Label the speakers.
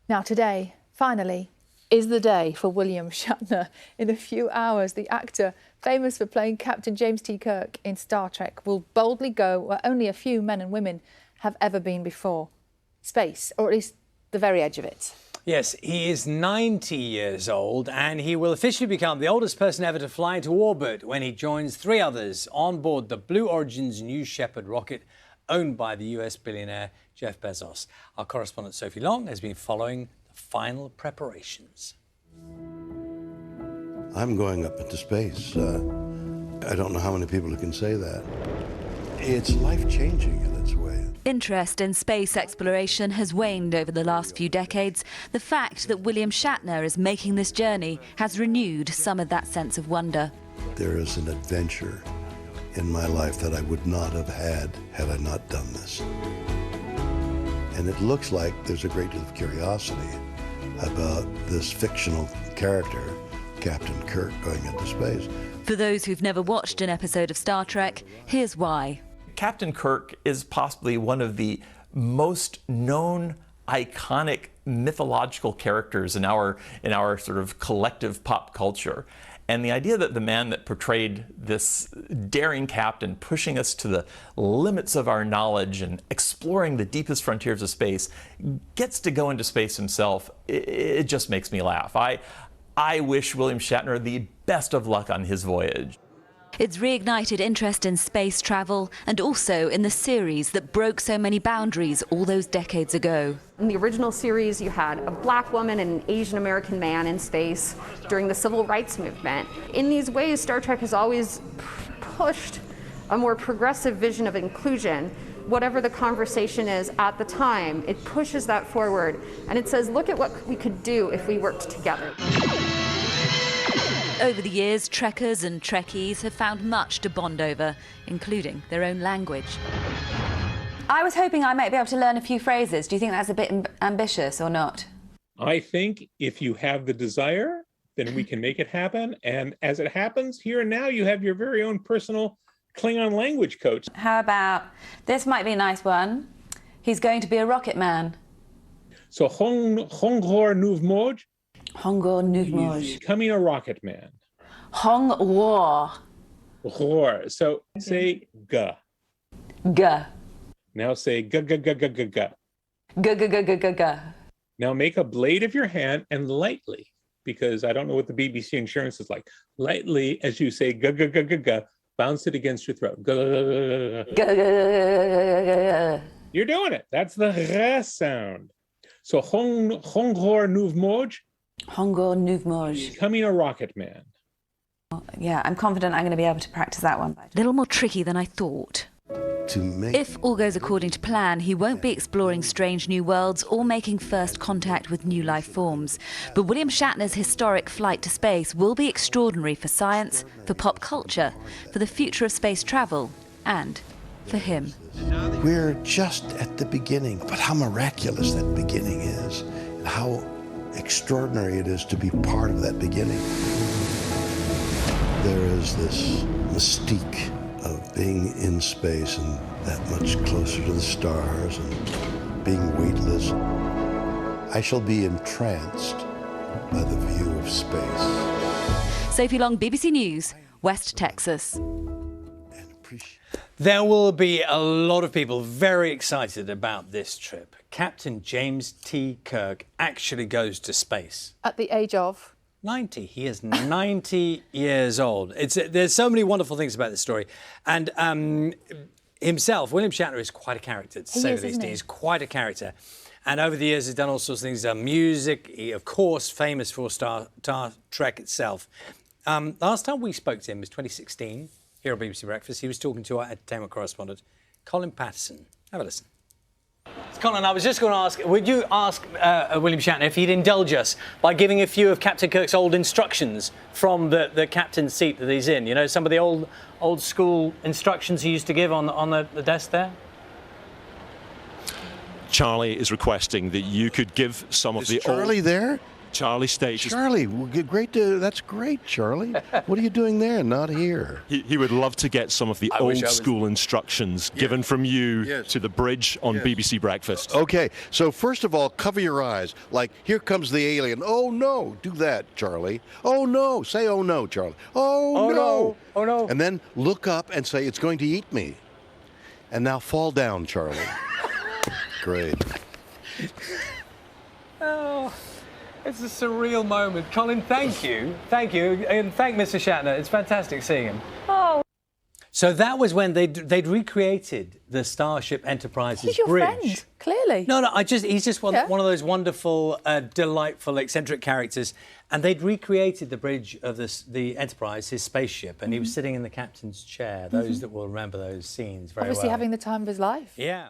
Speaker 1: Now today, finally, is the day for William Shatner. In a few hours, the actor, famous for playing Captain James T. Kirk in Star Trek, will boldly go where only a few men and women have ever been before. Space, or at least the very edge of it.
Speaker 2: Yes, he is 90 years old and he will officially become the oldest person ever to fly into orbit when he joins 3 others on board the Blue Origin's New Shepard rocket owned by the US billionaire Jeff Bezos. Our correspondent Sophie Long has been following the final preparations.
Speaker 3: I'm going up into space. I don't know how many people who can say that. It's life-changing in its way.
Speaker 4: Interest in space exploration has waned over the last few decades. The fact that William Shatner is making this journey has renewed some of that sense of wonder.
Speaker 3: There is an adventure in my life that I would not have had I not done this. And it looks like there's a great deal of curiosity about this fictional character, Captain Kirk, going into space.
Speaker 4: For those who've never watched an episode of Star Trek, here's why.
Speaker 5: Captain Kirk is possibly one of the most known, iconic, mythological characters in our sort of collective pop culture. And the idea that the man that portrayed this daring captain, pushing us to the limits of our knowledge and exploring the deepest frontiers of space, gets to go into space himself, it just makes me laugh. I wish William Shatner the best of luck on his voyage.
Speaker 4: It's reignited interest in space travel and also in the series that broke so many boundaries all those decades ago.
Speaker 6: In the original series, you had a black woman and an Asian American man in space during the civil rights movement. In these ways, Star Trek has always pushed a more progressive vision of inclusion. Whatever the conversation is at the time, it pushes that forward and it says, look at what we could do if we worked together.
Speaker 4: Over the years, Trekkers and Trekkies have found much to bond over, including their own language.
Speaker 7: I was hoping I might be able to learn a few phrases. Do you think that's a bit ambitious or not?
Speaker 8: I think if you have the desire, then we can make it happen. And as it happens, here and now, you have your very own personal Klingon language coach.
Speaker 7: How about, this might be a nice one. He's going to be a rocket man.
Speaker 8: So Hongor Nuvmoj.
Speaker 7: Hongor Nuvmoj.
Speaker 8: He's becoming a rocket man.
Speaker 7: Hongor.
Speaker 8: Hor. So say ga.
Speaker 7: Ga.
Speaker 8: Now say ga ga ga ga ga ga.
Speaker 7: Ga ga ga ga ga ga.
Speaker 8: Now make a blade of your hand and lightly, because I don't know what the BBC insurance is like. Lightly, as you say ga ga ga ga ga, bounce it against your throat. Ga ga ga ga. You're doing it. That's the ra sound. So Hongor Nuvmoj.
Speaker 7: Hongor Nuvmoj.
Speaker 8: Becoming a rocket man.
Speaker 7: Yeah, I'm confident I'm going to be able to practice that one.
Speaker 4: A little more tricky than I thought. If all goes according to plan, he won't be exploring strange new worlds or making first contact with new life forms. But William Shatner's historic flight to space will be extraordinary for science, for pop culture, for the future of space travel, and for him.
Speaker 3: We're just at the beginning, but how miraculous that beginning is, and how extraordinary it is to be part of that beginning. There is this mystique of being in space and that much closer to the stars and being weightless. I shall be entranced by the view of space.
Speaker 4: Sophie Long, BBC News, West Texas.
Speaker 2: There will be a lot of people very excited about this trip. Captain James T. Kirk actually goes to space.
Speaker 1: At the age of?
Speaker 2: 90. He is 90 years old. There's so many wonderful things about this story. And himself, William Shatner, is quite a character, to say the least. He's quite a character. And over the years, he's done all sorts of things. Music, he, of course, famous for Star Trek itself. Last time we spoke to him was 2016. Here on BBC Breakfast, he was talking to our entertainment correspondent, Colin Patterson. Have a listen. Colin, I was just going to ask, would you ask William Shatner if he'd indulge us by giving a few of Captain Kirk's old instructions from the captain's seat that he's in? You know, some of the old school instructions he used to give on the desk there?
Speaker 9: Charlie is requesting that you could give some of the
Speaker 3: Charlie there?
Speaker 9: Charlie stages.
Speaker 3: Charlie, that's great, Charlie. What are you doing there? Not here.
Speaker 9: He would love to get some of the old school instructions given from you to the bridge on BBC Breakfast.
Speaker 3: Okay, so first of all, cover your eyes. Like, here comes the alien. Oh, no. Do that, Charlie. Oh, no. Say, oh, no, Charlie. Oh, no.
Speaker 2: Oh, no.
Speaker 3: And then look up and say, it's going to eat me. And now fall down, Charlie. Great.
Speaker 2: Oh, it's a surreal moment. Colin, thank you. Thank you. And thank Mr. Shatner. It's fantastic seeing him.
Speaker 1: Oh.
Speaker 2: So that was when they'd recreated the Starship Enterprise's
Speaker 1: He's your
Speaker 2: bridge.
Speaker 1: friend, clearly.
Speaker 2: No, he's just one of those wonderful, delightful, eccentric characters. And they'd recreated the bridge of the Enterprise, his spaceship, and he was sitting in the captain's chair. Those that will remember those scenes very well.
Speaker 1: Obviously having the time of his life.
Speaker 2: Yeah.